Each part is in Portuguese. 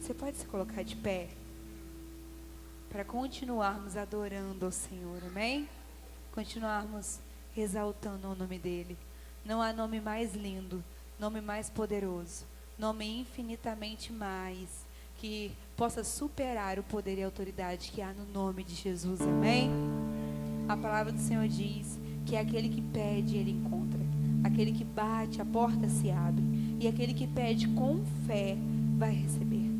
Você pode se colocar de pé para continuarmos adorando ao Senhor, amém? Continuarmos exaltando o nome dEle. Não há nome mais lindo, nome mais poderoso, nome infinitamente mais, que possa superar o poder e a autoridade que há no nome de Jesus, amém? A palavra do Senhor diz que aquele que pede, Ele encontra. Aquele que bate, a porta se abre. E aquele que pede com fé, vai receber.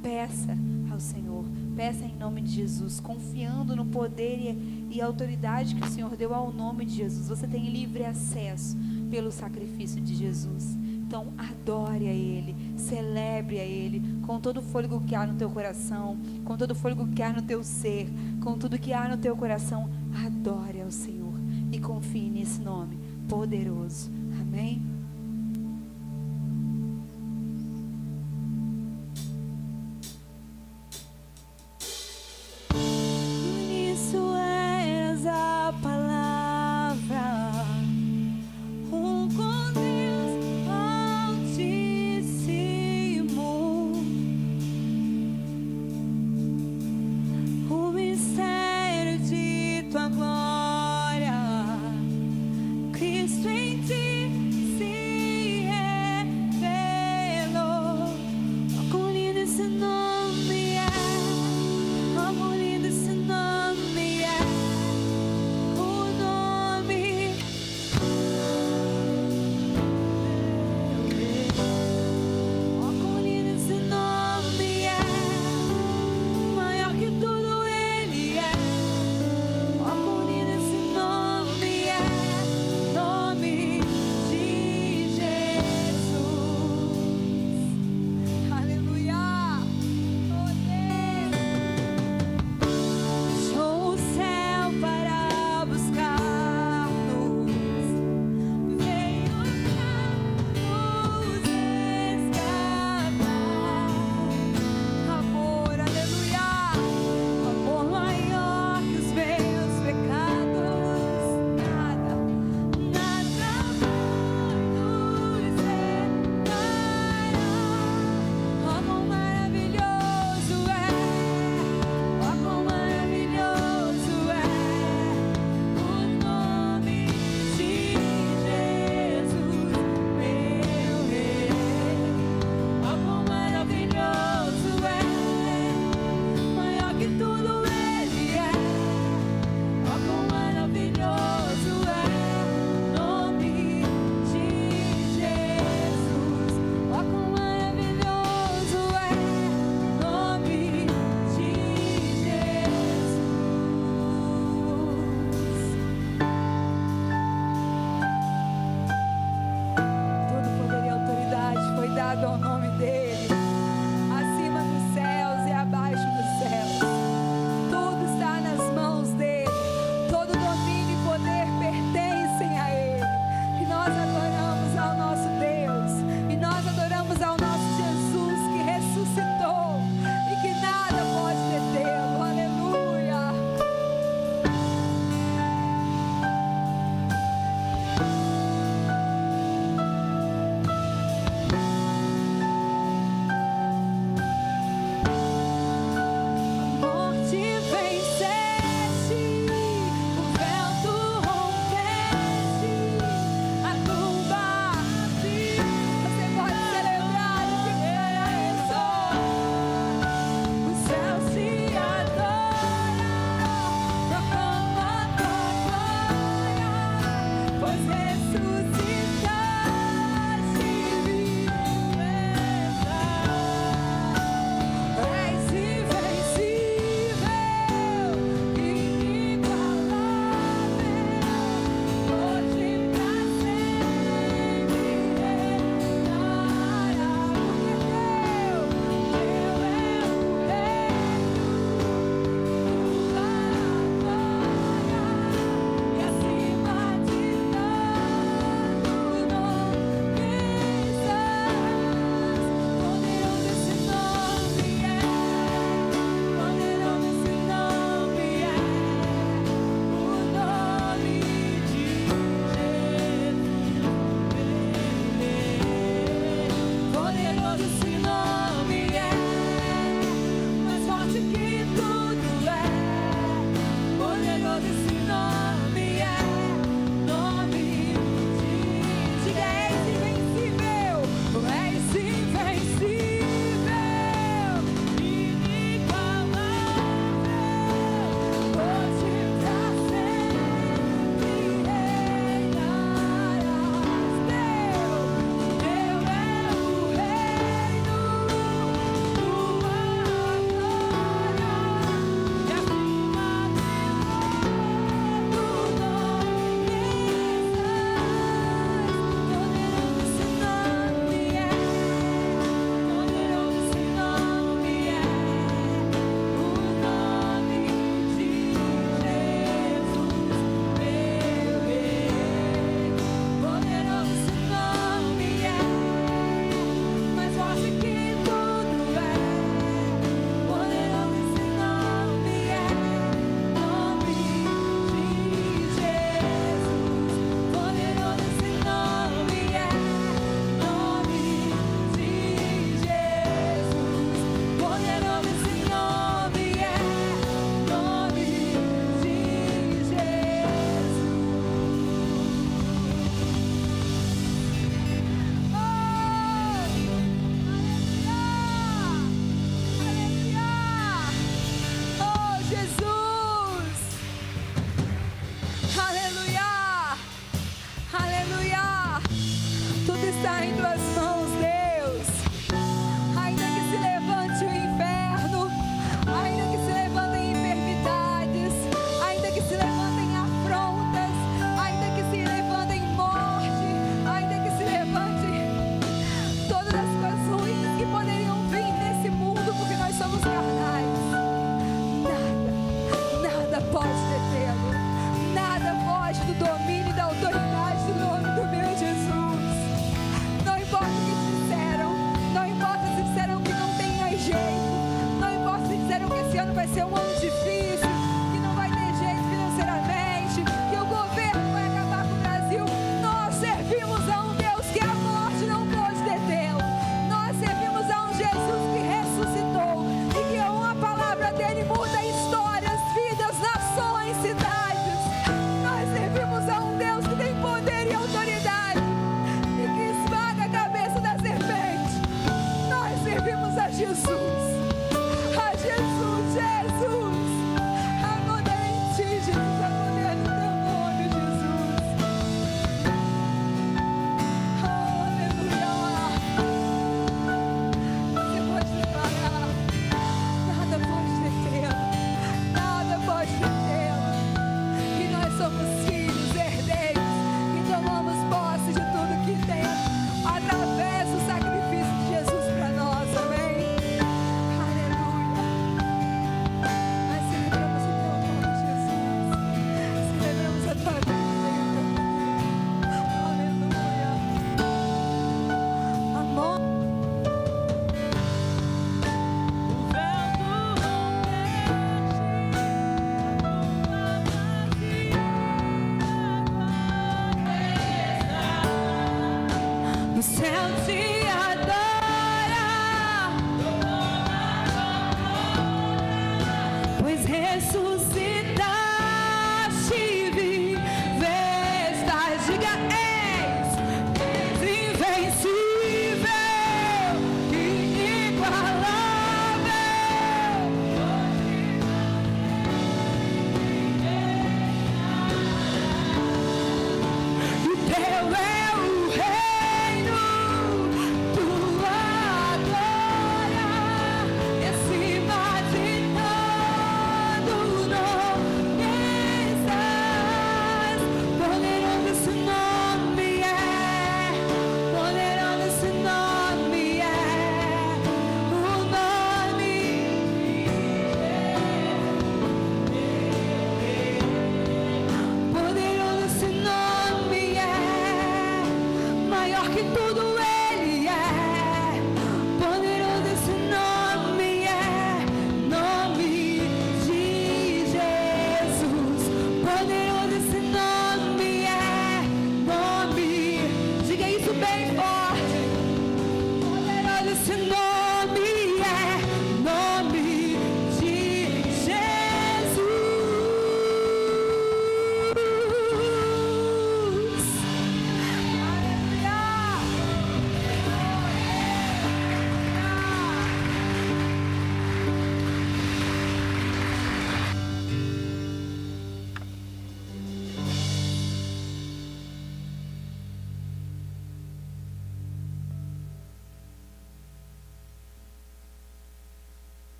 Peça ao Senhor, peça em nome de Jesus, confiando no poder e autoridade que o Senhor deu ao nome de Jesus. Você tem livre acesso pelo sacrifício de Jesus. Então adore a Ele, celebre a Ele, com todo o fôlego que há no teu coração, com todo o fôlego que há no teu ser, com tudo que há no teu coração. Adore ao Senhor e confie nesse nome poderoso, amém? Nisso és a palavra, com Deus Altíssimo, o mistério de tua glória, Cristo em ti se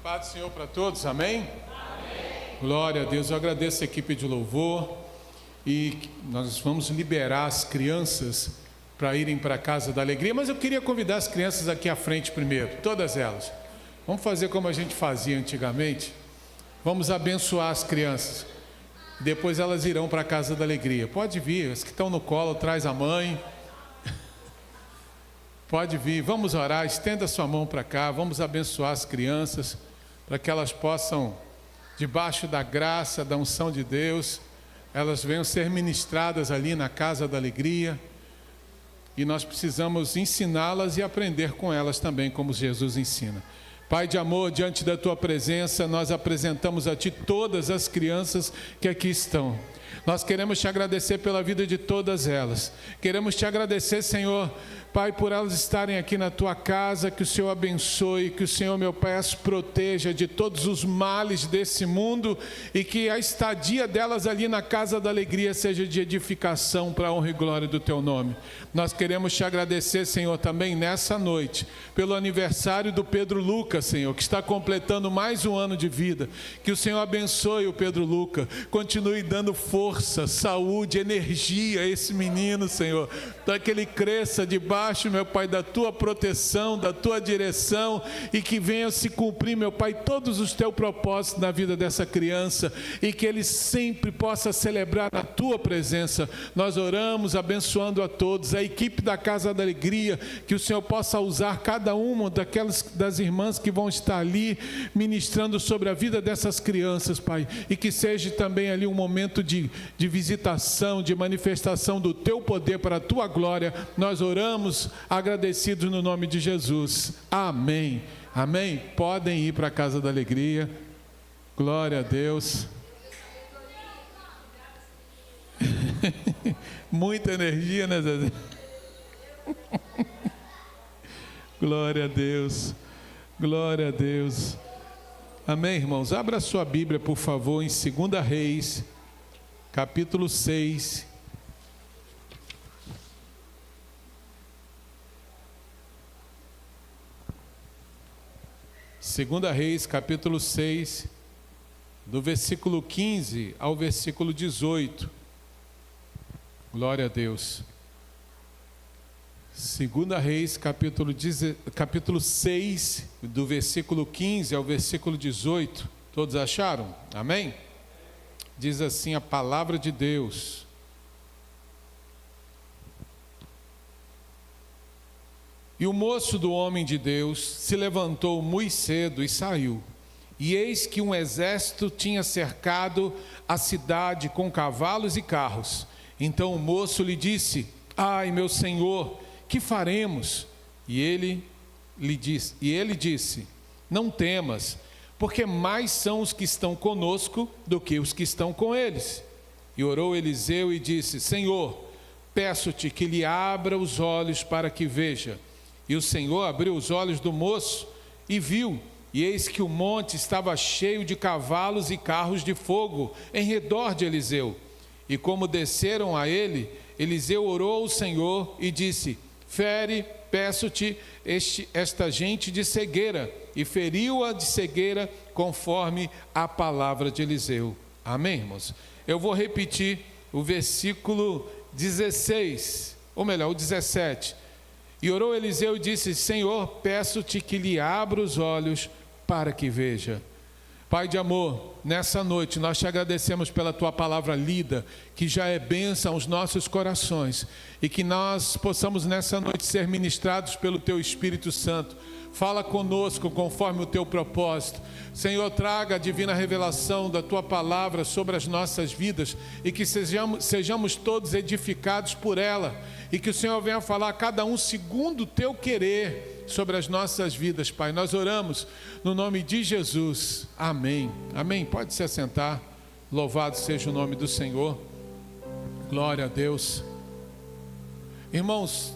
Paz do Senhor para todos, amém? Amém? Glória a Deus, eu agradeço a equipe de louvor e nós vamos liberar as crianças para irem para a Casa da Alegria, mas eu queria convidar as crianças aqui à frente primeiro, todas elas. Vamos fazer como a gente fazia antigamente, vamos abençoar as crianças, depois elas irão para a Casa da Alegria. Pode vir, as que estão no colo, traz a mãe. Pode vir, vamos orar, estenda sua mão para cá, vamos abençoar as crianças, para que elas possam, debaixo da graça, da unção de Deus, elas venham ser ministradas ali na Casa da Alegria, e nós precisamos ensiná-las e aprender com elas também, como Jesus ensina. Pai de amor, diante da Tua presença, nós apresentamos a Ti todas as crianças que aqui estão. Nós queremos Te agradecer pela vida de todas elas. Queremos Te agradecer, Senhor, Pai, por elas estarem aqui na Tua casa, que o Senhor abençoe, que o Senhor, meu Pai, as proteja de todos os males desse mundo e que a estadia delas ali na Casa da Alegria seja de edificação para a honra e glória do Teu nome. Nós queremos Te agradecer, Senhor, também nessa noite, pelo aniversário do Pedro Lucas, Senhor, que está completando mais um ano de vida. Que o Senhor abençoe o Pedro Lucas, continue dando força, saúde, energia a esse menino, Senhor, para que ele cresça debaixo, meu Pai, da Tua proteção, da Tua direção, e que venha se cumprir, meu Pai, todos os Teus propósitos na vida dessa criança, e que ele sempre possa celebrar na Tua presença. Nós oramos abençoando a todos, a equipe da Casa da Alegria, que o Senhor possa usar cada uma das irmãs que vão estar ali ministrando sobre a vida dessas crianças, Pai, e que seja também ali um momento de visitação, de manifestação do Teu poder para a Tua glória. Nós oramos agradecidos no nome de Jesus. Amém. Amém. Podem ir para a Casa da Alegria. Glória a Deus. Muita energia, né, Zezé? Glória a Deus. Glória a Deus. Amém, irmãos? Abra sua Bíblia, por favor, em 2 Reis, capítulo 6. Segunda Reis, capítulo 6, do versículo 15 ao versículo 18. Glória a Deus. Segunda Reis, capítulo 6, do versículo 15 ao versículo 18. Todos acharam? Amém? Diz assim a palavra de Deus. E o moço do homem de Deus se levantou muito cedo e saiu. E eis que um exército tinha cercado a cidade com cavalos e carros. Então o moço lhe disse: ai, meu senhor, que faremos? E ele disse: não temas, porque mais são os que estão conosco do que os que estão com eles. E orou Eliseu e disse: Senhor, peço-te que lhe abra os olhos para que veja. E o Senhor abriu os olhos do moço e viu, e eis que o monte estava cheio de cavalos e carros de fogo em redor de Eliseu. E como desceram a ele, Eliseu orou ao Senhor e disse: fere, peço-te, esta gente de cegueira. E feriu-a de cegueira conforme a palavra de Eliseu. Amém, irmãos? Eu vou repetir o versículo 16, ou melhor, o 17. E orou Eliseu e disse: Senhor, peço-te que lhe abra os olhos para que veja. Pai de amor, nessa noite nós te agradecemos pela tua palavra lida, que já é bênção aos nossos corações, e que nós possamos nessa noite ser ministrados pelo teu Espírito Santo. Fala conosco conforme o teu propósito. Senhor, traga a divina revelação da tua palavra sobre as nossas vidas e que sejamos todos edificados por ela, e que o Senhor venha falar a cada um segundo o teu querer sobre as nossas vidas, Pai. Nós oramos no nome de Jesus. Amém. Amém. Pode se assentar. Louvado seja o nome do Senhor. Glória a Deus. Irmãos,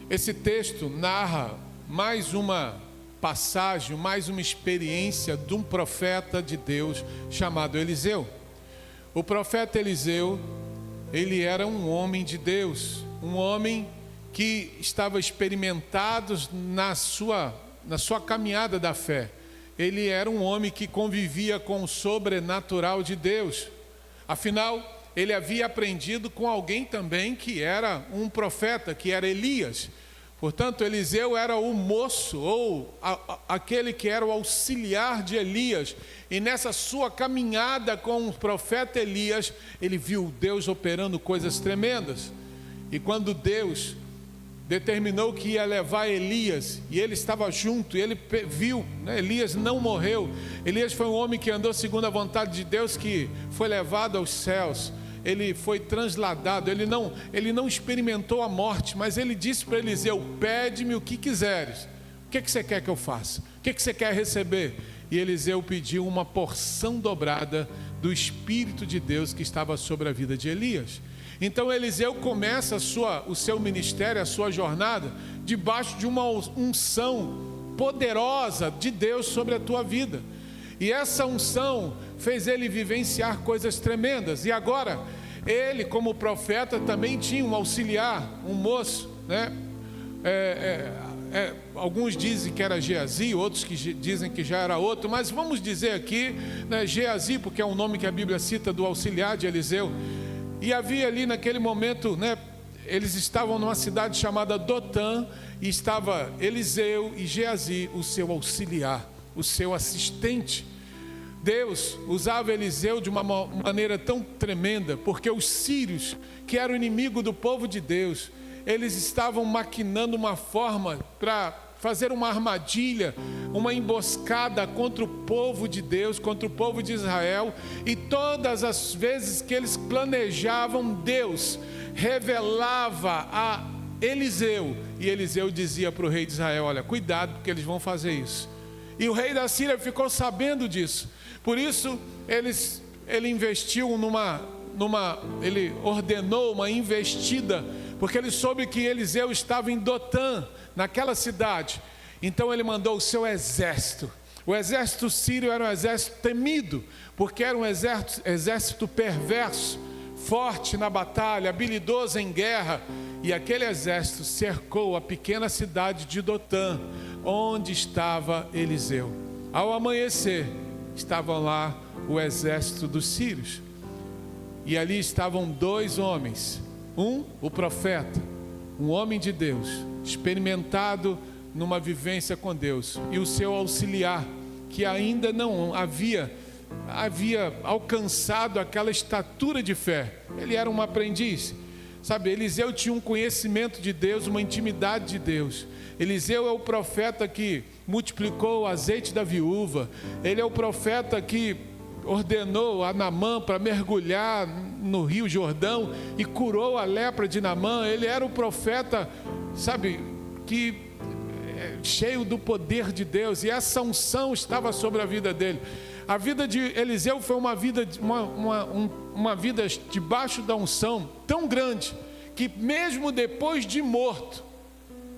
esse texto narra mais uma passagem, mais uma experiência de um profeta de Deus chamado Eliseu. O profeta Eliseu, ele era um homem de Deus, um homem que estava experimentado na sua caminhada da fé. Ele era um homem que convivia com o sobrenatural de Deus. Afinal, ele havia aprendido com alguém também que era um profeta, que era Elias. Portanto, Eliseu era o moço, ou aquele que era o auxiliar de Elias. E nessa sua caminhada com o profeta Elias, ele viu Deus operando coisas tremendas. E quando Deus determinou que ia levar Elias, e ele estava junto, e ele viu, né? Elias não morreu. Elias foi um homem que andou segundo a vontade de Deus, que foi levado aos céus. Ele foi transladado, ele não experimentou a morte, mas ele disse para Eliseu: pede-me o que quiseres. O que você quer que eu faça? O que você quer receber? E Eliseu pediu uma porção dobrada do Espírito de Deus que estava sobre a vida de Elias. Então Eliseu começa o seu ministério, a sua jornada, debaixo de uma unção poderosa de Deus sobre a tua vida. E essa unção fez ele vivenciar coisas tremendas. E agora, ele como profeta também tinha um auxiliar, um moço, né? Alguns dizem que era Geazi, outros que dizem que já era outro, mas vamos dizer aqui, né, Geazi, porque é um nome que a Bíblia cita do auxiliar de Eliseu. E havia ali naquele momento, né, eles estavam numa cidade chamada Dotã, e estava Eliseu e Geazi, o seu auxiliar, o seu assistente. Deus usava Eliseu de uma maneira tão tremenda, porque os sírios, que eram inimigo do povo de Deus, eles estavam maquinando uma forma para fazer uma armadilha, uma emboscada contra o povo de Deus, contra o povo de Israel. E todas as vezes que eles planejavam, Deus revelava a Eliseu, e Eliseu dizia para o rei de Israel: olha, cuidado, porque eles vão fazer isso. E o rei da Síria ficou sabendo disso. Por isso ele investiu ele ordenou uma investida, porque ele soube que Eliseu estava em Dotã, naquela cidade. Então ele mandou o seu exército. O exército sírio era um exército temido, porque era um exército perverso, forte na batalha, habilidoso em guerra. E aquele exército cercou a pequena cidade de Dotã, onde estava Eliseu. Ao amanhecer, estavam lá o exército dos sírios. E ali estavam dois homens. O profeta, um homem de Deus, experimentado numa vivência com Deus, e o seu auxiliar, que ainda não havia alcançado aquela estatura de fé. Ele era um aprendiz. Sabe, Eliseu tinha um conhecimento de Deus, uma intimidade de Deus. Eliseu é o profeta que multiplicou o azeite da viúva. Ele é o profeta que ordenou a Naamã para mergulhar no rio Jordão e curou a lepra de Naamã. Ele era o profeta, sabe, que cheio do poder de Deus, e essa unção estava sobre a vida dele. A vida de Eliseu foi uma vida debaixo da unção tão grande, que mesmo depois de morto,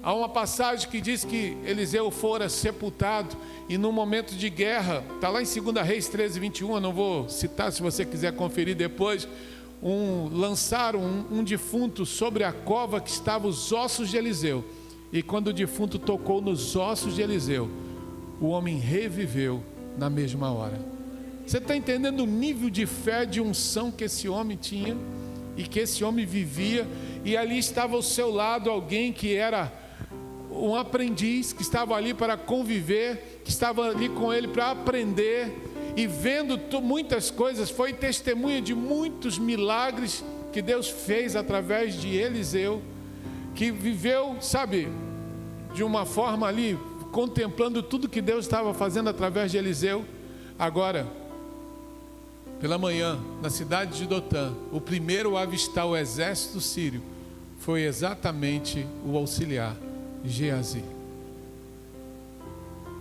há uma passagem que diz que Eliseu fora sepultado, e num momento de guerra, está lá em 2 Reis 13, 21, eu não vou citar, se você quiser conferir depois, lançaram um defunto sobre a cova que estavam os ossos de Eliseu, e quando o defunto tocou nos ossos de Eliseu, o homem reviveu na mesma hora. Você está entendendo o nível de fé, de unção que esse homem tinha, e que esse homem vivia, e ali estava ao seu lado alguém que era um aprendiz, que estava ali para conviver, que estava ali com ele para aprender, e vendo muitas coisas, foi testemunha de muitos milagres que Deus fez através de Eliseu, que viveu, sabe, de uma forma ali, contemplando tudo que Deus estava fazendo através de Eliseu. Agora, pela manhã, na cidade de Dotã, o primeiro a avistar o exército sírio foi exatamente o auxiliar Geazi.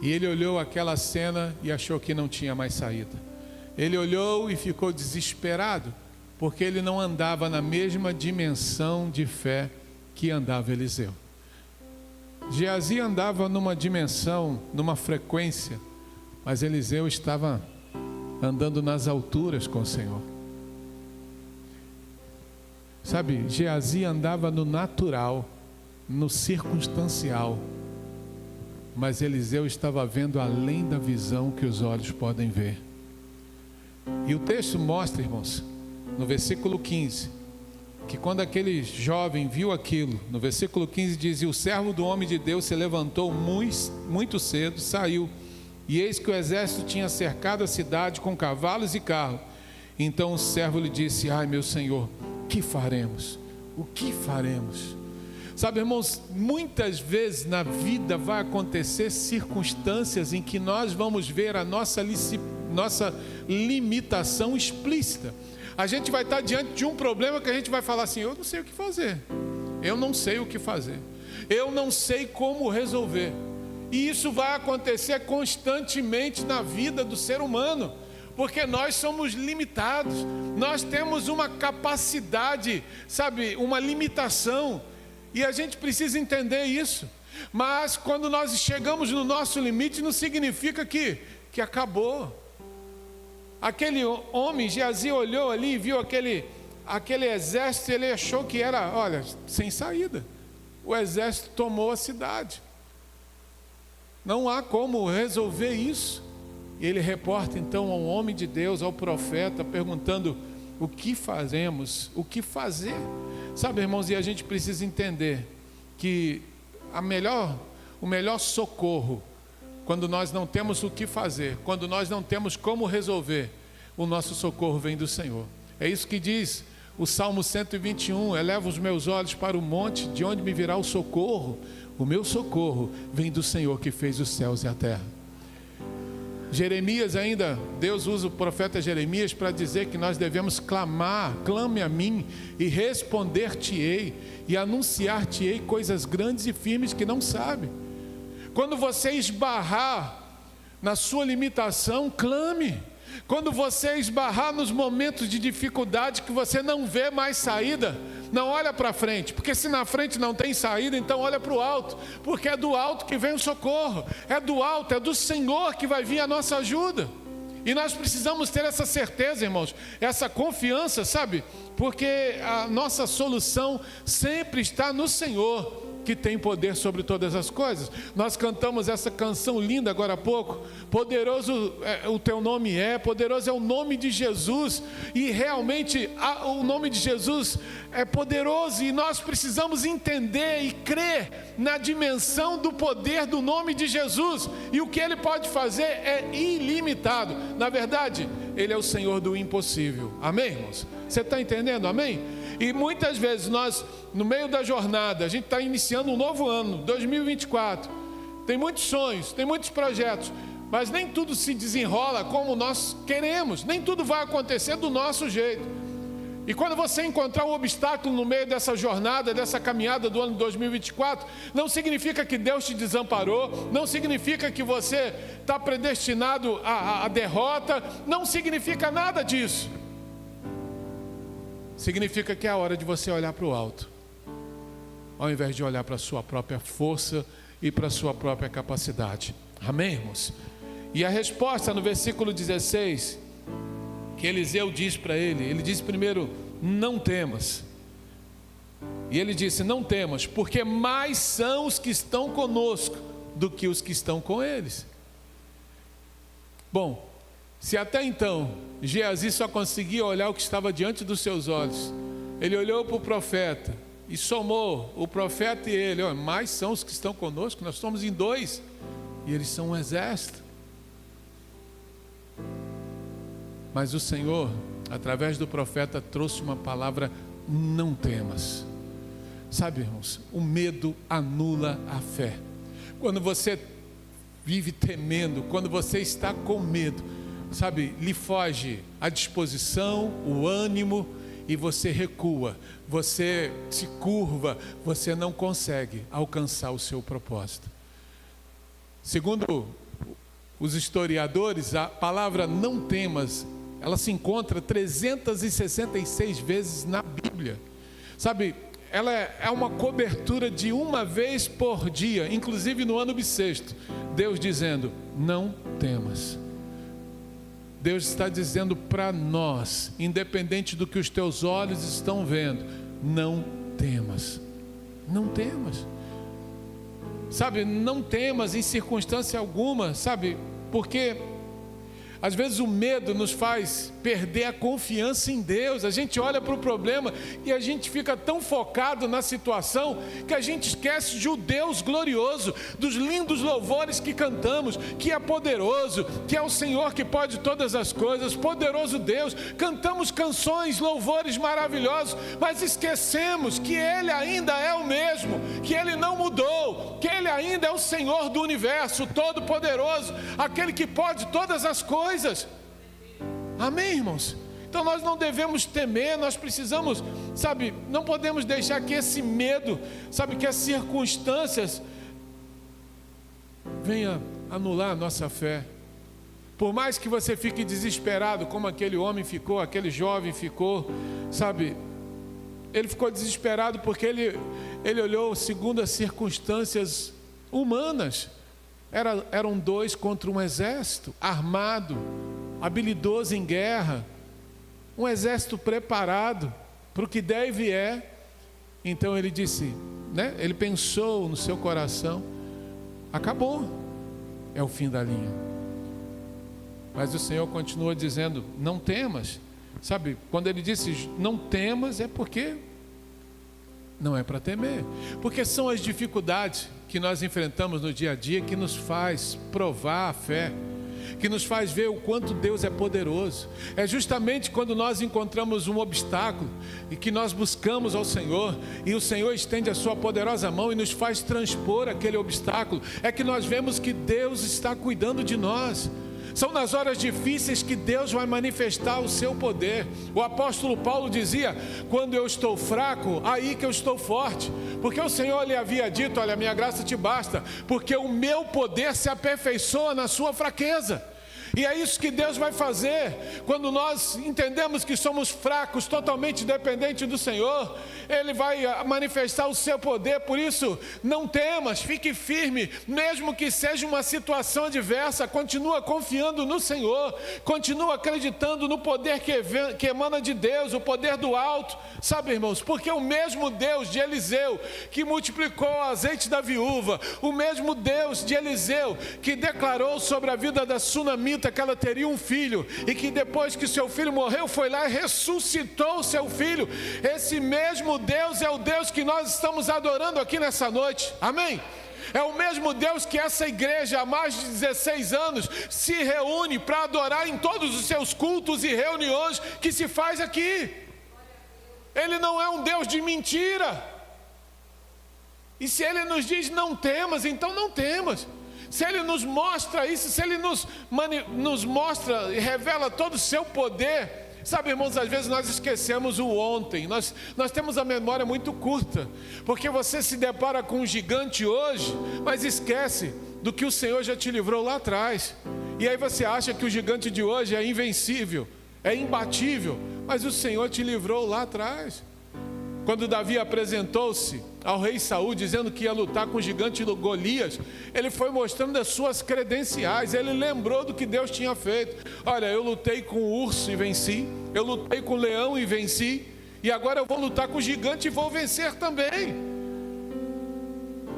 E ele olhou aquela cena e achou que não tinha mais saída. Ele olhou e ficou desesperado, porque ele não andava na mesma dimensão de fé que andava Eliseu. Geazi andava numa dimensão, numa frequência, mas Eliseu estava andando nas alturas com o Senhor. Sabe, Geazi andava no natural, no circunstancial, mas Eliseu estava vendo além da visão que os olhos podem ver. E o texto mostra, irmãos, no versículo 15, que quando aquele jovem viu aquilo, no versículo 15 diz: e o servo do homem de Deus se levantou muito cedo, saiu, e eis que o exército tinha cercado a cidade com cavalos e carros. Então o servo lhe disse: ai, meu senhor, que faremos? O que faremos? Sabe, irmãos, muitas vezes na vida vai acontecer circunstâncias em que nós vamos ver a nossa limitação explícita. A gente vai estar diante de um problema que a gente vai falar assim: eu não sei o que fazer, eu não sei o que fazer, eu não sei como resolver. E isso vai acontecer constantemente na vida do ser humano, porque nós somos limitados, nós temos uma capacidade, sabe, uma limitação, e a gente precisa entender isso. Mas quando nós chegamos no nosso limite, não significa que acabou. Aquele homem, Geazi, olhou ali e viu aquele exército, ele achou que era, olha, sem saída. O exército tomou a cidade. Não há como resolver isso. E ele reporta então ao homem de Deus, ao profeta, perguntando: o que fazemos? O que fazer? Sabe, irmãos, e a gente precisa entender que o melhor socorro, quando nós não temos o que fazer, quando nós não temos como resolver, o nosso socorro vem do Senhor. É isso que diz o Salmo 121, eleva os meus olhos para o monte, de onde me virá o socorro? O meu socorro vem do Senhor que fez os céus e a terra. Jeremias ainda, Deus usa o profeta Jeremias para dizer que nós devemos clamar: clame a mim e responder-te-ei, e anunciar-te-ei coisas grandes e firmes que não sabe. Quando você esbarrar na sua limitação, clame. Quando você esbarrar nos momentos de dificuldade que você não vê mais saída, não olha para frente, porque se na frente não tem saída, então olha para o alto, porque é do alto que vem o socorro, é do alto, é do Senhor que vai vir a nossa ajuda. E nós precisamos ter essa certeza, irmãos, essa confiança, sabe? Porque a nossa solução sempre está no Senhor, que tem poder sobre todas as coisas. Nós cantamos essa canção linda agora há pouco: poderoso o teu nome é, poderoso é o nome de Jesus, e realmente o nome de Jesus é poderoso, e nós precisamos entender e crer na dimensão do poder do nome de Jesus, e o que Ele pode fazer é ilimitado. Na verdade, Ele é o Senhor do impossível. Amém, irmãos? Você está entendendo? Amém? E muitas vezes nós, no meio da jornada, a gente está iniciando um novo ano, 2024. Tem muitos sonhos, tem muitos projetos, mas nem tudo se desenrola como nós queremos, nem tudo vai acontecer do nosso jeito. E quando você encontrar um obstáculo no meio dessa jornada, dessa caminhada do ano 2024, não significa que Deus te desamparou, não significa que você está predestinado à derrota, não significa nada disso. Significa que é a hora de você olhar para o alto, ao invés de olhar para a sua própria força e para a sua própria capacidade. Amém, irmãos? E a resposta no versículo 16... que Eliseu diz para ele disse primeiro, não temas. E ele disse, não temas, porque mais são os que estão conosco do que os que estão com eles. Bom, se até então Geazi só conseguia olhar o que estava diante dos seus olhos, ele olhou para o profeta e somou o profeta e ele, mais são os que estão conosco, nós somos em 2 e eles são um exército. Mas o Senhor, através do profeta, trouxe uma palavra, não temas. Sabe, irmãos, o medo anula a fé. Quando você vive temendo, quando você está com medo, sabe, lhe foge a disposição, o ânimo, e você recua, você se curva, você não consegue alcançar o seu propósito. Segundo os historiadores, a palavra não temas, ela se encontra 366 vezes na Bíblia. Sabe, ela é uma cobertura de uma vez por dia, inclusive no ano bissexto. Deus dizendo, não temas. Deus está dizendo para nós, independente do que os teus olhos estão vendo, não temas. Não temas. Sabe, não temas em circunstância alguma, sabe, porque às vezes o medo nos faz perder a confiança em Deus. A gente olha para o problema e a gente fica tão focado na situação que a gente esquece de um Deus glorioso, dos lindos louvores que cantamos, que é poderoso, que é o Senhor que pode todas as coisas, poderoso Deus. Cantamos canções, louvores maravilhosos, mas esquecemos que Ele ainda é o mesmo, que Ele não mudou, que Ele ainda é o Senhor do universo, todo-poderoso, aquele que pode todas as coisas. Amém, irmãos? Então nós não devemos temer, nós precisamos, sabe, não podemos deixar que esse medo, sabe, que as circunstâncias venha anular a nossa fé. Por mais que você fique desesperado, como aquele homem ficou, aquele jovem ficou, sabe, ele ficou desesperado porque ele olhou segundo as circunstâncias humanas. Eram 2 contra um exército armado, habilidoso em guerra, um exército preparado para o que der e vier. Então ele disse, né? Ele pensou no seu coração, acabou, é o fim da linha. Mas o Senhor continua dizendo, não temas. Sabe, quando ele disse não temas, é porque não é para temer, porque são as dificuldades que nós enfrentamos no dia a dia que nos faz provar a fé, que nos faz ver o quanto Deus é poderoso. É justamente quando nós encontramos um obstáculo e que nós buscamos ao Senhor, e o Senhor estende a sua poderosa mão e nos faz transpor aquele obstáculo, é que nós vemos que Deus está cuidando de nós. São nas horas difíceis que Deus vai manifestar o seu poder. O apóstolo Paulo dizia, quando eu estou fraco, aí que eu estou forte. Porque o Senhor lhe havia dito, olha, minha graça te basta, porque o meu poder se aperfeiçoa na sua fraqueza. E é isso que Deus vai fazer, quando nós entendemos que somos fracos, totalmente dependentes do Senhor, Ele vai manifestar o seu poder. Por isso, não temas, fique firme, mesmo que seja uma situação adversa, continua confiando no Senhor, continua acreditando no poder que emana de Deus, o poder do alto, sabe, irmãos, porque o mesmo Deus de Eliseu, que multiplicou o azeite da viúva, o mesmo Deus de Eliseu, que declarou sobre a vida da sunamita que ela teria um filho, e que depois que seu filho morreu, foi lá e ressuscitou o seu filho. Esse mesmo Deus é o Deus que nós estamos adorando aqui nessa noite, amém? É o mesmo Deus que essa igreja há mais de 16 anos se reúne para adorar em todos os seus cultos e reuniões que se faz aqui. Ele não é um Deus de mentira. E se Ele nos diz não temas, então não temas. Se Ele nos mostra isso, se Ele nos mostra e revela todo o seu poder. Sabe, irmãos, às vezes nós esquecemos o ontem. Nós temos a memória muito curta. Porque você se depara com um gigante hoje, mas esquece do que o Senhor já te livrou lá atrás. E aí você acha que o gigante de hoje é invencível, é imbatível. Mas o Senhor te livrou lá atrás. Quando Davi apresentou-se ao rei Saul, dizendo que ia lutar com o gigante Golias, ele foi mostrando as suas credenciais. Ele lembrou do que Deus tinha feito. Olha, eu lutei com o urso e venci. Eu lutei com o leão e venci. E agora eu vou lutar com o gigante e vou vencer também.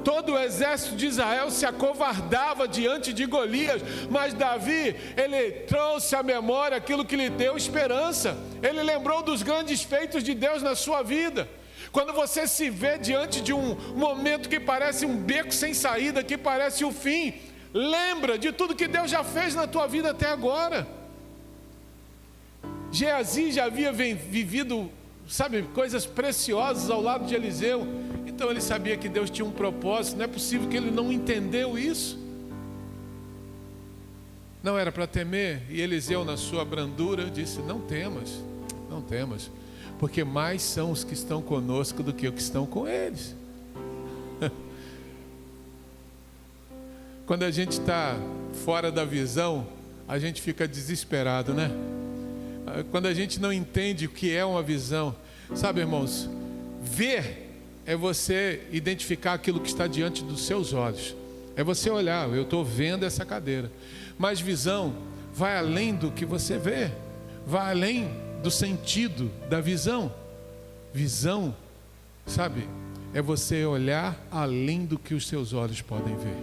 Todo o exército de Israel se acovardava diante de Golias, mas Davi, ele trouxe à memória aquilo que lhe deu esperança. Ele lembrou dos grandes feitos de Deus na sua vida. Quando você se vê diante de um momento que parece um beco sem saída, que parece o fim, lembra de tudo que Deus já fez na tua vida até agora. Geazi já havia vivido, sabe, coisas preciosas ao lado de Eliseu. Então ele sabia que Deus tinha um propósito. Não é possível que ele não entendeu isso. Não era para temer. E Eliseu, na sua brandura, disse: não temas, não temas, porque mais são os que estão conosco do que os que estão com eles. Quando a gente está fora da visão, a gente fica desesperado, né? Quando a gente não entende o que é uma visão. Sabe, irmãos, ver é você identificar aquilo que está diante dos seus olhos. É você olhar: eu estou vendo essa cadeira. Mas visão vai além do que você vê. Vai além do sentido da visão. Visão, sabe, é você olhar além do que os seus olhos podem ver.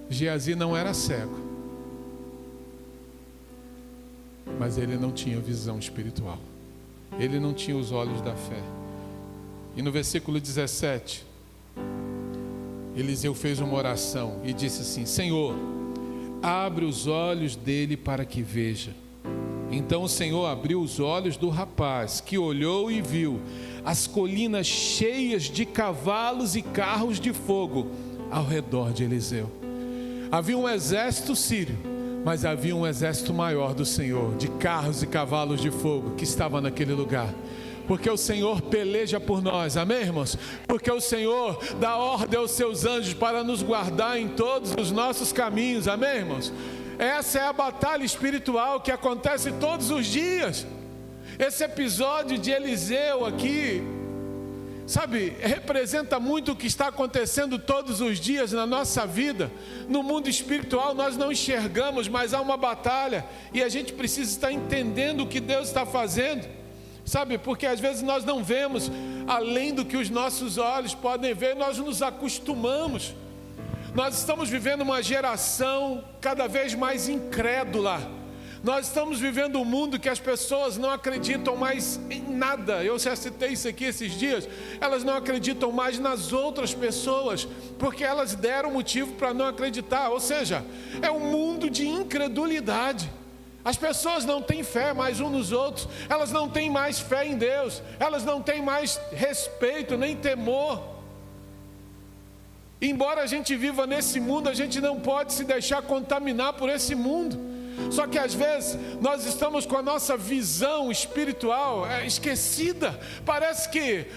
Geazi não era cego, mas ele não tinha visão espiritual. Ele não tinha os olhos da fé. E no versículo 17, Eliseu fez uma oração e disse assim: Senhor, abre os olhos dele para que veja. Então o Senhor abriu os olhos do rapaz, que olhou e viu as colinas cheias de cavalos e carros de fogo ao redor de Eliseu. Havia um exército sírio, mas havia um exército maior do Senhor, de carros e cavalos de fogo, que estava naquele lugar. Porque o Senhor peleja por nós, amém, irmãos? Porque o Senhor dá ordem aos seus anjos para nos guardar em todos os nossos caminhos, amém, irmãos? Essa é a batalha espiritual que acontece todos os dias. Esse episódio de Eliseu aqui, sabe, representa muito o que está acontecendo todos os dias na nossa vida. No mundo espiritual nós não enxergamos, mas há uma batalha, e a gente precisa estar entendendo o que Deus está fazendo, sabe, porque às vezes nós não vemos além do que os nossos olhos podem ver. Nós nos acostumamos. Nós estamos vivendo uma geração cada vez mais incrédula. Nós estamos vivendo um mundo que as pessoas não acreditam mais em nada. Eu já citei isso aqui esses dias. Elas não acreditam mais nas outras pessoas, porque elas deram motivo para não acreditar. Ou seja, é um mundo de incredulidade. As pessoas não têm fé mais uns nos outros. Elas não têm mais fé em Deus. Elas não têm mais respeito nem temor. Embora a gente viva nesse mundo, a gente não pode se deixar contaminar por esse mundo. Só que às vezes nós estamos com a nossa visão espiritual esquecida. Parece que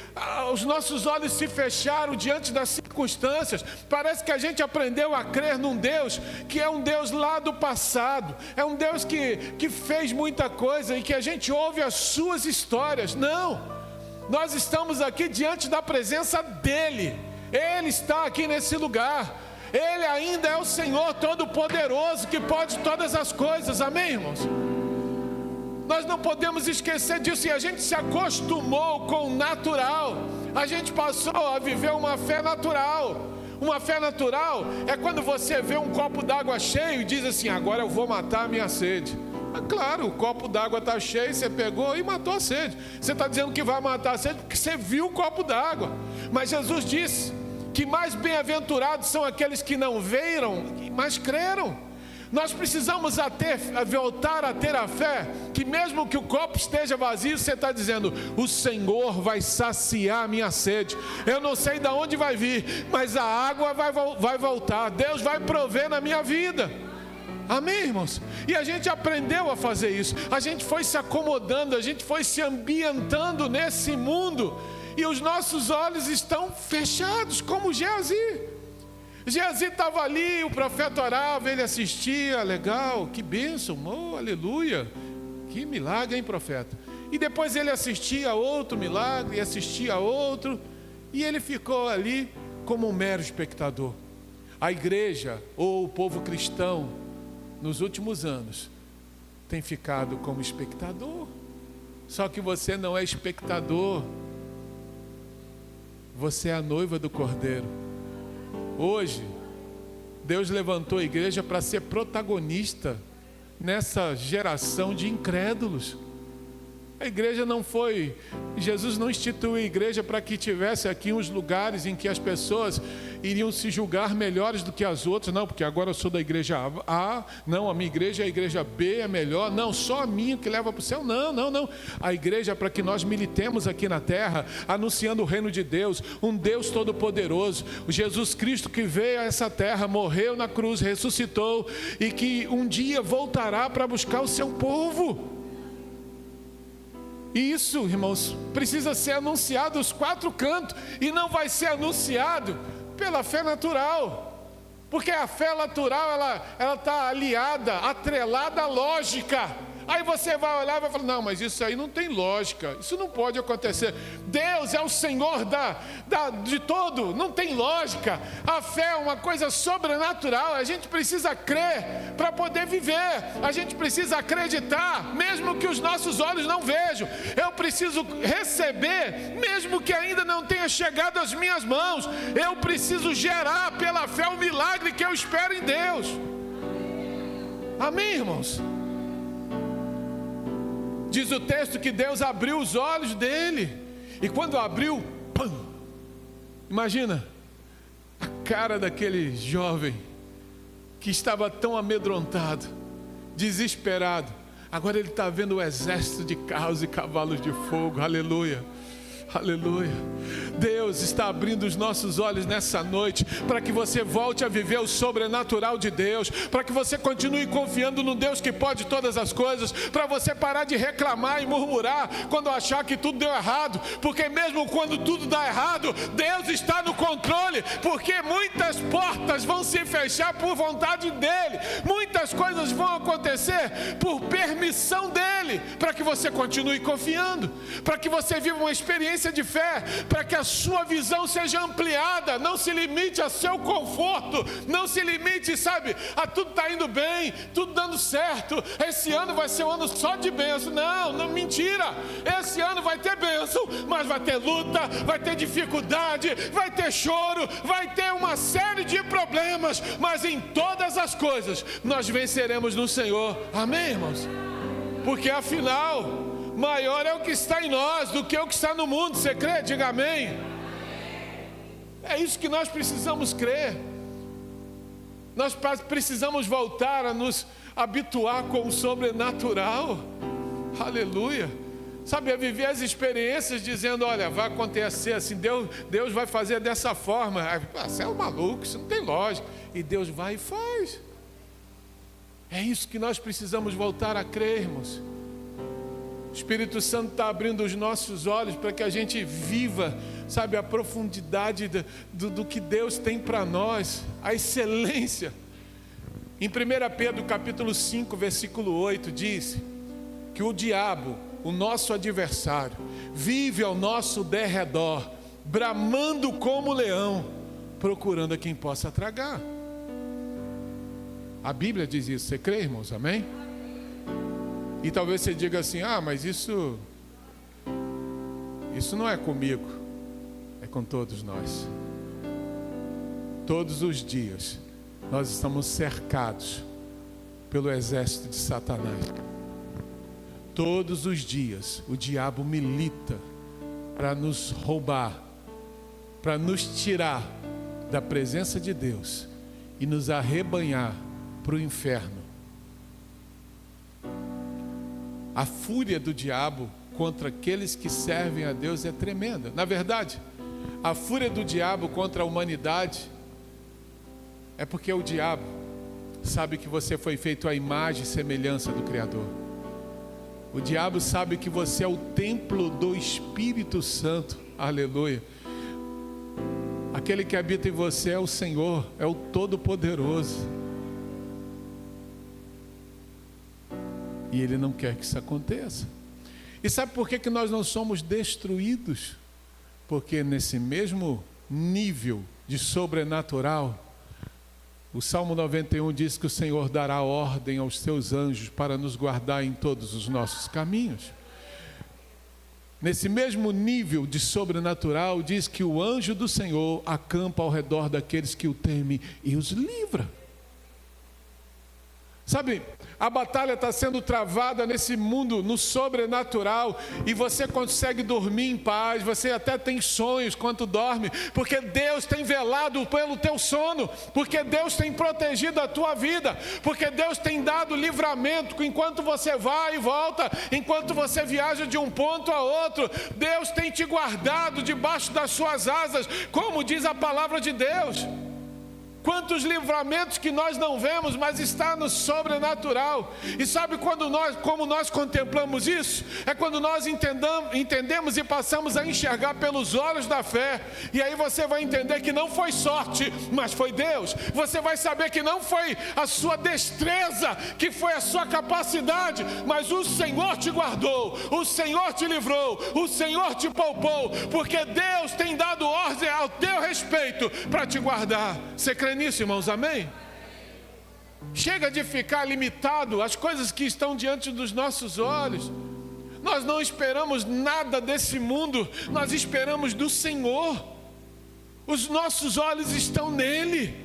os nossos olhos se fecharam diante das circunstâncias. Parece que a gente aprendeu a crer num Deus que é um Deus lá do passado. É um Deus que fez muita coisa e que a gente ouve as suas histórias. Não, nós estamos aqui diante da presença dEle. Ele está aqui nesse lugar. Ele ainda é o Senhor Todo-Poderoso, que pode todas as coisas, amém, irmãos? Nós não podemos esquecer disso. E a gente se acostumou com o natural. A gente passou a viver uma fé natural. Uma fé natural é quando você vê um copo d'água cheio e diz assim: agora eu vou matar a minha sede. Claro, o copo d'água está cheio, você pegou e matou a sede. Você está dizendo que vai matar a sede porque você viu o copo d'água. Mas Jesus disse que mais bem-aventurados são aqueles que não viram, mas creram. Nós precisamos voltar a ter a fé, que mesmo que o copo esteja vazio, você está dizendo: o Senhor vai saciar a minha sede. Eu não sei de onde vai vir, mas a água vai voltar. Deus vai prover na minha vida. Amém, irmãos? E a gente aprendeu a fazer isso. A gente foi se acomodando, a gente foi se ambientando nesse mundo, e os nossos olhos estão fechados, como Geazi. Geazi estava ali, o profeta orava, ele assistia, legal, que bênção, oh, aleluia, que milagre, hein, profeta? E depois ele assistia a outro milagre, assistia a outro, e ele ficou ali como um mero espectador. A igreja, ou o povo cristão, nos últimos anos, tem ficado como espectador. Só que você não é espectador, você é a noiva do Cordeiro. Hoje, Deus levantou a igreja para ser protagonista nessa geração de incrédulos. A igreja não foi, Jesus não instituiu a igreja para que tivesse aqui uns lugares em que as pessoas iriam se julgar melhores do que as outras. Não, porque agora eu sou da igreja A, não, a minha igreja é a igreja B, é melhor. Não, só a minha que leva para o céu. Não. A igreja é para que nós militemos aqui na terra, anunciando o reino de Deus, um Deus todo-poderoso, o Jesus Cristo que veio a essa terra, morreu na cruz, ressuscitou e que um dia voltará para buscar o seu povo. E isso, irmãos, precisa ser anunciado aos quatro cantos, e não vai ser anunciado pela fé natural, porque a fé natural, ela está aliada, atrelada à lógica. Aí você vai olhar e vai falar: não, mas isso aí não tem lógica, isso não pode acontecer. Deus é o Senhor de todo, não tem lógica. A fé é uma coisa sobrenatural, a gente precisa crer para poder viver, a gente precisa acreditar, mesmo que os nossos olhos não vejam. Eu preciso receber, mesmo que ainda não tenha chegado às minhas mãos. Eu preciso gerar pela fé o milagre que eu espero em Deus. Amém, irmãos? Diz o texto que Deus abriu os olhos dele, e quando abriu, pam! Imagina a cara daquele jovem que estava tão amedrontado, desesperado. Agora ele está vendo o exército de carros e cavalos de fogo. Aleluia. Aleluia. Deus está abrindo os nossos olhos nessa noite para que você volte a viver o sobrenatural de Deus, para que você continue confiando no Deus que pode todas as coisas, para você parar de reclamar e murmurar quando achar que tudo deu errado, porque mesmo quando tudo dá errado, Deus está no controle, porque muitas portas vão se fechar por vontade dEle, muitas coisas vão acontecer por permissão dEle, para que você continue confiando, para que você viva uma experiência de fé, para que a sua visão seja ampliada, não se limite a seu conforto, não se limite, sabe, a tudo está indo bem, tudo dando certo, esse ano vai ser um ano só de bênção. Não, mentira, esse ano vai ter bênção, mas vai ter luta, vai ter dificuldade, vai ter choro, vai ter uma série de problemas, mas em todas as coisas nós venceremos no Senhor. Amém, irmãos? Porque afinal, maior é o que está em nós do que o que está no mundo. Você crê? Diga amém. É isso que nós precisamos crer. Nós precisamos voltar a nos habituar com o sobrenatural. Aleluia. Sabe, a viver as experiências dizendo: olha, vai acontecer assim, Deus vai fazer dessa forma. Você é um maluco, isso não tem lógica. E Deus vai e faz. É isso que nós precisamos voltar a crer, irmãos. O Espírito Santo está abrindo os nossos olhos para que a gente viva, sabe, a profundidade do que Deus tem para nós, a excelência. Em 1 Pedro capítulo 5, versículo 8, diz que o diabo, o nosso adversário, vive ao nosso derredor, bramando como leão, procurando a quem possa tragar. A Bíblia diz isso, você crê, irmãos? Amém? E talvez você diga assim: ah, mas isso não é comigo, é com todos nós. Todos os dias nós estamos cercados pelo exército de Satanás. Todos os dias o diabo milita para nos roubar, para nos tirar da presença de Deus e nos arrebanhar para o inferno. A fúria do diabo contra aqueles que servem a Deus é tremenda. Na verdade, a fúria do diabo contra a humanidade é porque o diabo sabe que você foi feito à imagem e semelhança do Criador. O diabo sabe que você é o templo do Espírito Santo. Aleluia. Aquele que habita em você é o Senhor, é o Todo-Poderoso. E Ele não quer que isso aconteça. E sabe por que nós não somos destruídos? Porque nesse mesmo nível de sobrenatural, o Salmo 91 diz que o Senhor dará ordem aos seus anjos para nos guardar em todos os nossos caminhos. Nesse mesmo nível de sobrenatural, diz que o anjo do Senhor acampa ao redor daqueles que o temem e os livra. Sabe, a batalha está sendo travada nesse mundo, no sobrenatural, e você consegue dormir em paz, você até tem sonhos quando dorme, porque Deus tem velado pelo teu sono, porque Deus tem protegido a tua vida, porque Deus tem dado livramento enquanto você vai e volta, enquanto você viaja de um ponto a outro. Deus tem te guardado debaixo das suas asas, como diz a palavra de Deus. Quantos livramentos que nós não vemos, mas está no sobrenatural. E sabe como nós contemplamos isso? É quando nós entendemos e passamos a enxergar pelos olhos da fé. E aí você vai entender que não foi sorte, mas foi Deus. Você vai saber que não foi a sua destreza, que foi a sua capacidade, mas o Senhor te guardou, o Senhor te livrou, o Senhor te poupou, porque Deus tem dado ordem ao teu respeito para te guardar. Você crê nisso, irmãos? Amém? Chega de ficar limitado às coisas que estão diante dos nossos olhos. Nós não esperamos nada desse mundo, nós esperamos do Senhor. Os nossos olhos estão nele.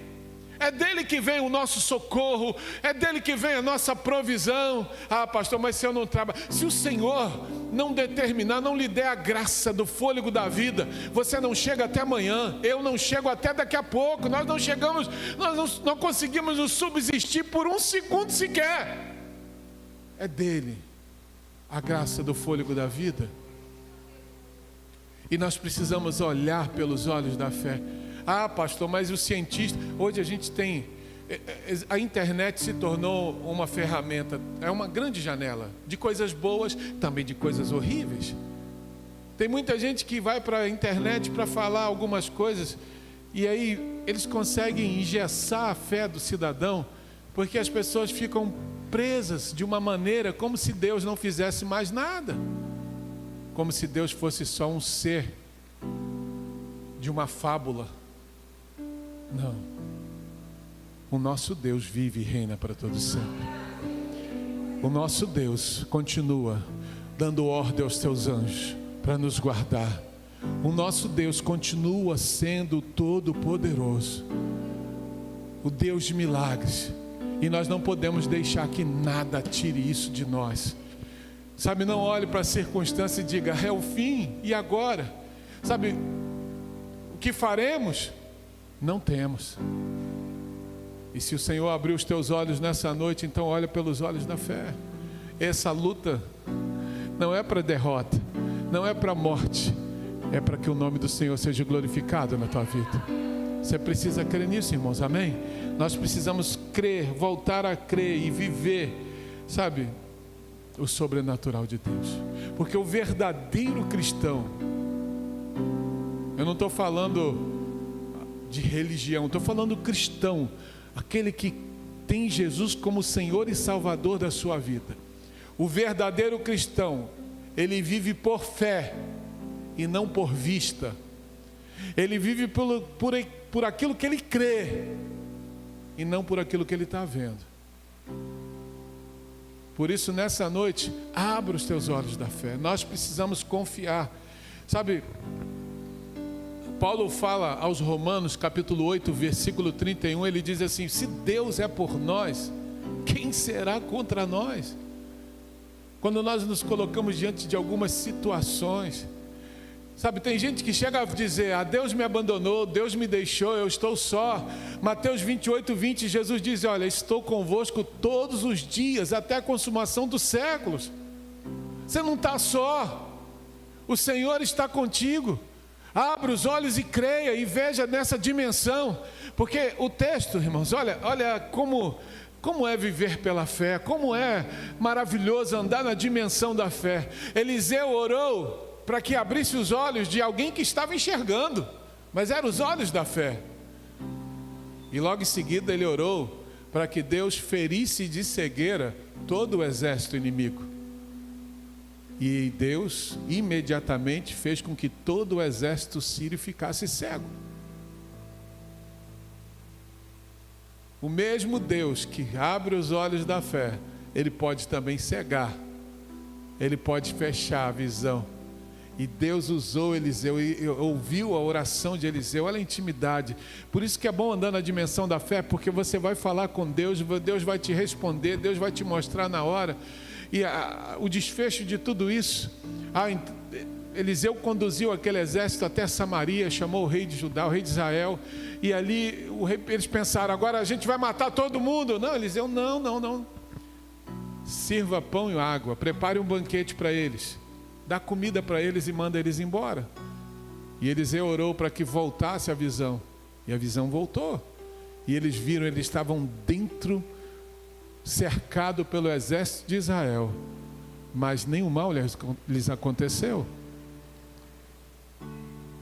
É dele que vem o nosso socorro, é dele que vem a nossa provisão. Ah, pastor, mas se eu não trabalho, se o Senhor não determinar, não lhe der a graça do fôlego da vida, você não chega até amanhã, eu não chego até daqui a pouco, nós não chegamos, nós não conseguimos nos subsistir por um segundo sequer. É dele a graça do fôlego da vida. E nós precisamos olhar pelos olhos da fé. Ah, pastor, mas o cientista... Hoje a gente tem... A internet se tornou uma ferramenta, é uma grande janela de coisas boas, também de coisas horríveis. Tem muita gente que vai para a internet para falar algumas coisas, e aí eles conseguem engessar a fé do cidadão, porque as pessoas ficam presas de uma maneira como se Deus não fizesse mais nada, como se Deus fosse só um ser de uma fábula. Não, o nosso Deus vive e reina para todo sempre. O nosso Deus continua dando ordem aos teus anjos para nos guardar. O nosso Deus continua sendo todo-poderoso, o Deus de milagres, e nós não podemos deixar que nada tire isso de nós. Sabe, não olhe para a circunstância e diga, é o fim, e agora? Sabe, o que faremos? Não temos. E se o Senhor abrir os teus olhos nessa noite, então olha pelos olhos da fé. Essa luta não é para derrota, não é para morte, é para que o nome do Senhor seja glorificado na tua vida. Você precisa crer nisso, irmãos, amém? Nós precisamos crer, voltar a crer e viver, sabe, o sobrenatural de Deus. Porque o verdadeiro cristão, eu não estou falando de religião, estou falando cristão, aquele que tem Jesus como Senhor e Salvador da sua vida. O verdadeiro cristão, ele vive por fé e não por vista. Ele vive por aquilo que ele crê e não por aquilo que ele está vendo. Por isso, nessa noite, abra os teus olhos da fé. Nós precisamos confiar. Sabe, Paulo fala aos Romanos, capítulo 8, versículo 31, ele diz assim, se Deus é por nós, quem será contra nós? Quando nós nos colocamos diante de algumas situações, Sabe, tem gente que chega a dizer: ah, Deus me abandonou, Deus me deixou, eu estou só. Mateus 28:20, Jesus diz: olha, estou convosco todos os dias, até a consumação dos séculos. Você não está só, o Senhor está contigo. Abra os olhos e creia, e veja nessa dimensão, porque o texto, irmãos, olha como é viver pela fé, como é maravilhoso andar na dimensão da fé. Eliseu orou para que abrisse os olhos de alguém que estava enxergando, mas eram os olhos da fé. E logo em seguida ele orou para que Deus ferisse de cegueira todo o exército inimigo. E Deus imediatamente fez com que todo o exército sírio ficasse cego. O mesmo Deus que abre os olhos da fé, Ele pode também cegar, Ele pode fechar a visão. E Deus usou Eliseu, e ouviu a oração de Eliseu. Olha a intimidade. Por isso que é bom andar na dimensão da fé, porque você vai falar com Deus, Deus vai te responder, Deus vai te mostrar na hora. E o desfecho de tudo isso, Eliseu conduziu aquele exército até Samaria, chamou o rei de Judá, o rei de Israel, e ali eles pensaram: agora a gente vai matar todo mundo. Não, Eliseu, não. Sirva pão e água, prepare um banquete para eles, dá comida para eles e manda eles embora. E Eliseu orou para que voltasse a visão, e a visão voltou. E eles viram, eles estavam dentro, cercado pelo exército de Israel, mas nenhum mal lhes aconteceu.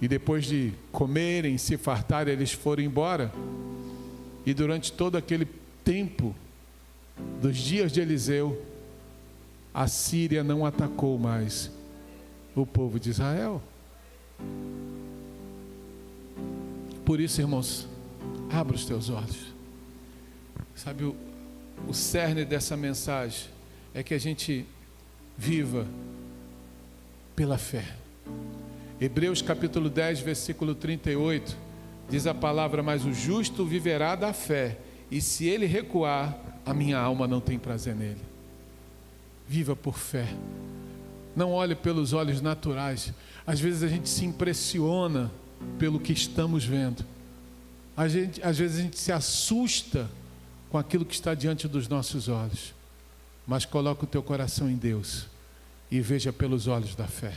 E depois de comerem, se fartarem, eles foram embora. E durante todo aquele tempo dos dias de Eliseu, a Síria não atacou mais o povo de Israel. Por isso, irmãos, abra os teus olhos. Sabe, o cerne dessa mensagem é que a gente viva pela fé. Hebreus capítulo 10, versículo 38, diz a palavra: mas o justo viverá da fé, e se ele recuar, a minha alma não tem prazer nele. Viva por fé. Não olhe pelos olhos naturais. Às vezes a gente se impressiona pelo que estamos vendo. Às vezes a gente se assusta com aquilo que está diante dos nossos olhos. Mas coloca o teu coração em Deus e veja pelos olhos da fé.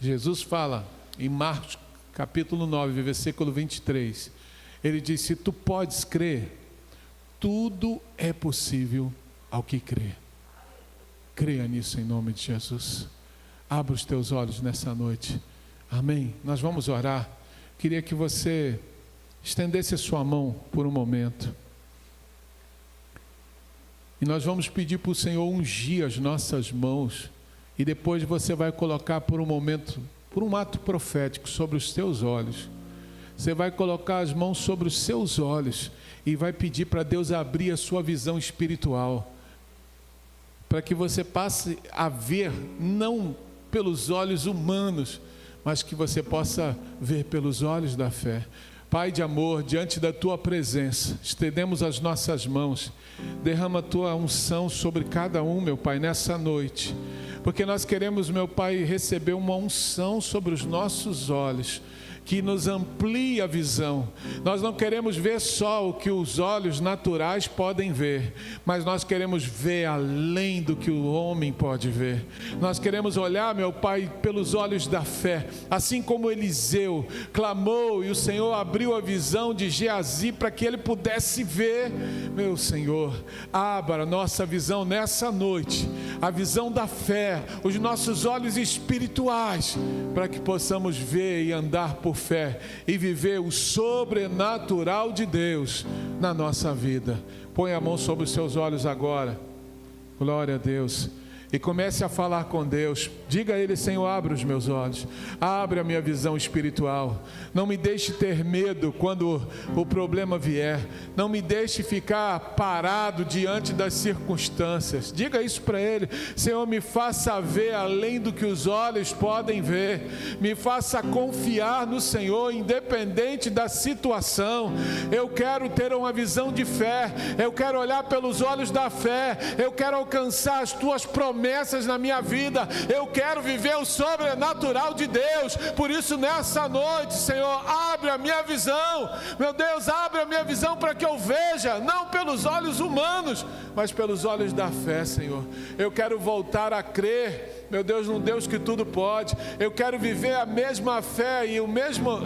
Jesus fala em Marcos capítulo 9, versículo 23. Ele diz: se tu podes crer, tudo é possível ao que crê. Creia nisso em nome de Jesus. Abra os teus olhos nessa noite. Amém. Nós vamos orar. Queria que você estendesse a sua mão por um momento. E nós vamos pedir para o Senhor ungir as nossas mãos. E depois você vai colocar por um momento, por um ato profético, sobre os teus olhos. Você vai colocar as mãos sobre os seus olhos e vai pedir para Deus abrir a sua visão espiritual, para que você passe a ver não pelos olhos humanos, mas que você possa ver pelos olhos da fé. Pai de amor, diante da Tua presença, estendemos as nossas mãos, derrama a Tua unção sobre cada um, meu Pai, nessa noite, porque nós queremos, meu Pai, receber uma unção sobre os nossos olhos, que nos amplie a visão. Nós não queremos ver só o que os olhos naturais podem ver, mas nós queremos ver além do que o homem pode ver. Nós queremos olhar, meu Pai, pelos olhos da fé, assim como Eliseu clamou e o Senhor abriu a visão de Geazi para que ele pudesse ver. Meu Senhor, abra a nossa visão nessa noite, a visão da fé, os nossos olhos espirituais, para que possamos ver e andar por fé e viver o sobrenatural de Deus na nossa vida. Põe a mão sobre os seus olhos agora, glória a Deus, e comece a falar com Deus. Diga a Ele: Senhor, abre os meus olhos, abre a minha visão espiritual, não me deixe ter medo quando o problema vier, não me deixe ficar parado diante das circunstâncias. Diga isso para Ele: Senhor, me faça ver além do que os olhos podem ver, me faça confiar no Senhor independente da situação. Eu quero ter uma visão de fé, eu quero olhar pelos olhos da fé, eu quero alcançar as Tuas promessas promessas na minha vida. Eu quero viver o sobrenatural de Deus. Por isso, nessa noite, Senhor, abre a minha visão. Meu Deus, abre a minha visão para que eu veja, não pelos olhos humanos, mas pelos olhos da fé, Senhor. Eu quero voltar a crer, meu Deus, num Deus que tudo pode. Eu quero viver a mesma fé e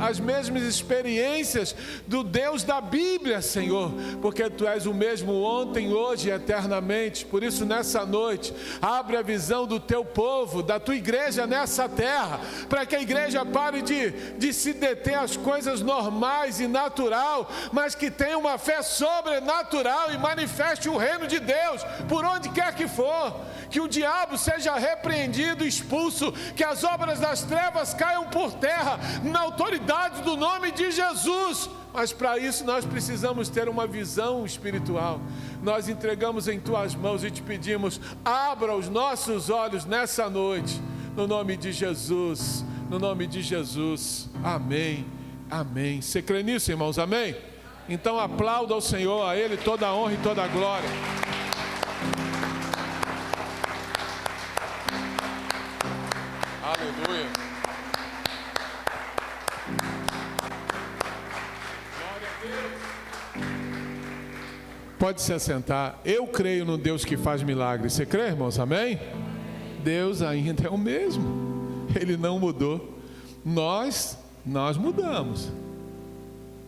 as mesmas experiências do Deus da Bíblia, Senhor, porque Tu és o mesmo ontem, hoje e eternamente. Por isso, nessa noite, abre a visão do Teu povo, da Tua igreja nessa terra, para que a igreja pare de se deter às coisas normais e natural, mas que tenha uma fé sobrenatural e manifeste o reino de Deus por onde quer que for. Que o diabo seja repreendido, expulso, que as obras das trevas caiam por terra, na autoridade do nome de Jesus. Mas para isso nós precisamos ter uma visão espiritual. Nós entregamos em Tuas mãos e Te pedimos, abra os nossos olhos nessa noite, no nome de Jesus, no nome de Jesus. Amém, amém. Você crê nisso, irmãos? Amém? Então aplauda ao Senhor, a Ele toda a honra e toda a glória. Aleluia. Glória a Deus. Pode se assentar. Eu creio no Deus que faz milagres. Você crê, irmãos? Amém? Deus ainda é o mesmo. Ele não mudou. Nós mudamos.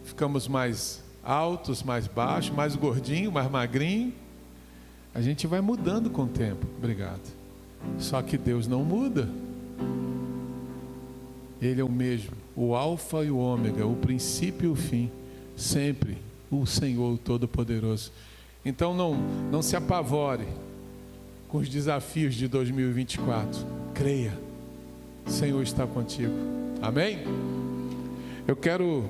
Ficamos mais altos, mais baixos, mais gordinho, mais magrinho. A gente vai mudando com o tempo. Obrigado. Só que Deus não muda. Ele é o mesmo, o alfa e o ômega, o princípio e o fim, sempre o Senhor Todo-Poderoso. Então não se apavore com os desafios de 2024. Creia, o Senhor está contigo. Amém? Eu quero